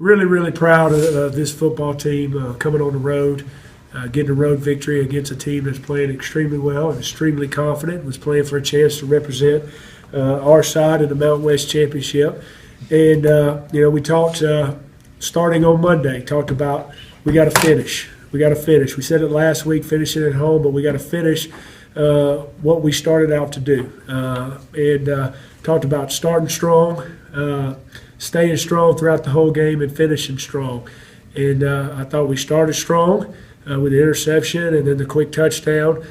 really proud of this football team coming on the road, getting a road victory against a team that's playing extremely well and extremely confident, was playing for a chance to represent our side in the Mountain West Championship. And, we talked starting on Monday, talked about we got to finish. We got to finish. We said it last week, finishing at home, but we got to finish what we started out to do. And talked about starting strong, staying strong throughout the whole game, and finishing strong. And I thought we started strong with the interception and then the quick touchdown.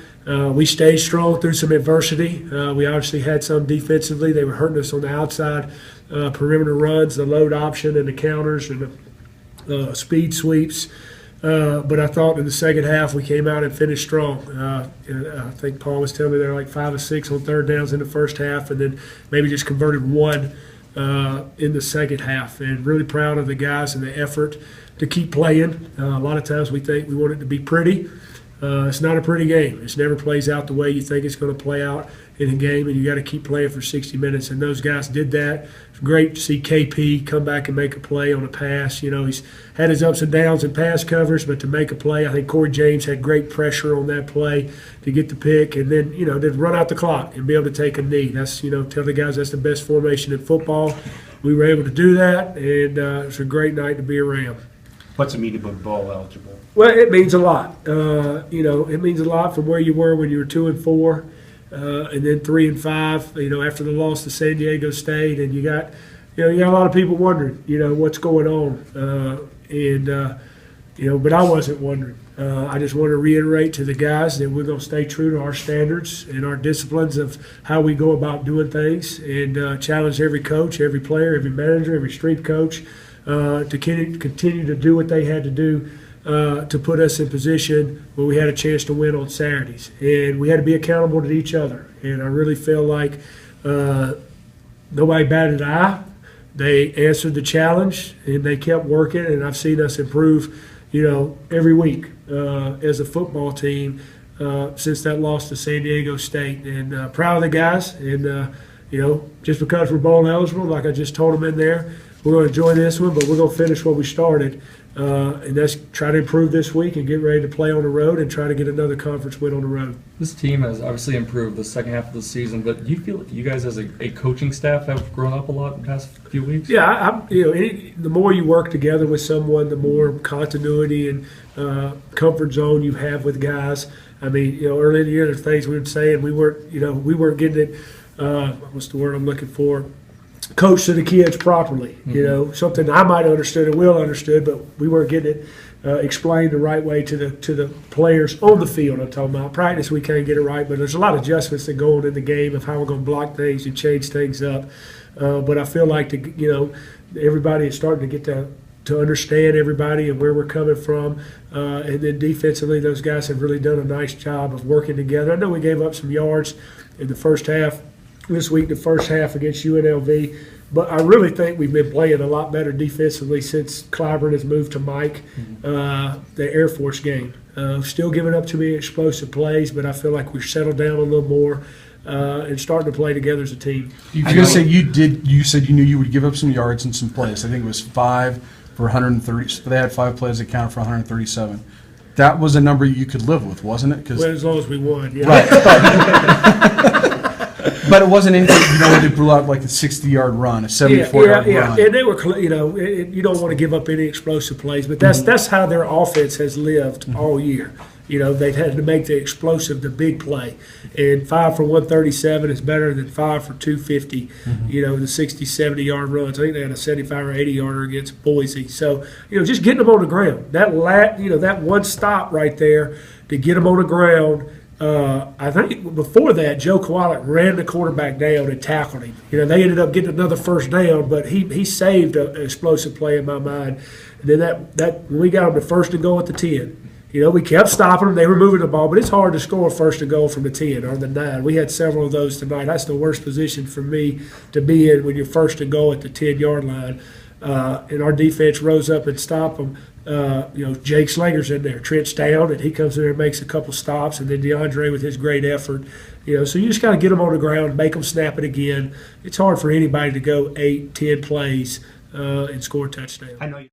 We stayed strong through some adversity. We obviously had some defensively. They were hurting us on the outside perimeter runs, the load option and the counters and the speed sweeps. But I thought in the second half we came out and finished strong. I think Paul was telling me they were like 5 of 6 on third downs in the first half, and then maybe just converted one in the second half. And really proud of the guys and the effort to keep playing. A lot of times we think we want it to be pretty. It's not a pretty game. It never plays out the way you think it's going to play out in a game, and you got to keep playing for 60 minutes. And those guys did that. It's great to see KP come back and make a play on a pass. He's had his ups and downs in pass covers, but to make a play, I think Corey James had great pressure on that play to get the pick, and then then run out the clock and be able to take a knee. That's tell the guys that's the best formation in football. We were able to do that, and it was a great night to be around. What's it mean to be bowl eligible? Well, it means a lot. It means a lot from where you were when you were 2 and 4, and then 3 and 5. After the loss to San Diego State, and you got a lot of people wondering, what's going on, but I wasn't wondering. I just want to reiterate to the guys that we're going to stay true to our standards and our disciplines of how we go about doing things, and challenge every coach, every player, every manager, every street coach to continue to do what they had to do to put us in position where we had a chance to win on Saturdays. And we had to be accountable to each other. And I really feel like nobody batted an eye. They answered the challenge, and they kept working. And I've seen us improve, every week as a football team since that loss to San Diego State. And proud of the guys. And, just because we're bowl eligible, like I just told them in there, we're going to enjoy this one, but we're going to finish what we started. And that's try to improve this week and get ready to play on the road and try to get another conference win on the road. This team has obviously improved the second half of the season, but do you feel like you guys as a coaching staff have grown up a lot in the past few weeks? Yeah, the more you work together with someone, the more continuity and comfort zone you have with guys. I mean, early in the year, there's things we would say, and we weren't getting it. What's the word I'm looking for? Coach to the kids properly, something I might have understood and Will understood, but we weren't getting it explained the right way to the players on the field. I'm talking about practice, we can't get it right, but there's a lot of adjustments that go on in the game of how we're going to block things and change things up. But I feel like everybody is starting to get to understand everybody and where we're coming from, and then defensively, those guys have really done a nice job of working together. I know we gave up some yards in the first half. This week, the first half against UNLV. But I really think we've been playing a lot better defensively since Clyburn has moved to Mike, the Air Force game. Still giving up too many explosive plays, but I feel like we've settled down a little more and starting to play together as a team. I was going to say, you said you knew you would give up some yards and some plays. I think it was 5 for 130. So they had 5 plays that counted for 137. That was a number you could live with, wasn't it? Well, as long as we won, yeah. Right. But it wasn't anything, they blew out like a 60-yard run, a 74-yard run. And they were, you don't want to give up any explosive plays, but that's how their offense has lived all year. They've had to make the explosive, the big play. And 5 for 137 is better than 5 for 250, the 60, 70-yard runs. I think they had a 75 or 80-yarder against Boise. So, just getting them on the ground. That one stop right there to get them on the ground. I think before that, Joe Kowalik ran the quarterback down and tackled him. They ended up getting another first down, but he saved an explosive play in my mind. And then that when we got them to first and goal at the 10, we kept stopping them. They were moving the ball, but it's hard to score first and goal from the 10 or the 9. We had several of those tonight. That's the worst position for me to be in when you're first and goal at the 10-yard line. And our defense rose up and stopped them. Jake Slinger's in there, Trent's down, and he comes in there and makes a couple stops, and then DeAndre with his great effort. So you just got to get them on the ground, make them snap it again. It's hard for anybody to go 8, 10 plays and score a touchdown. I know you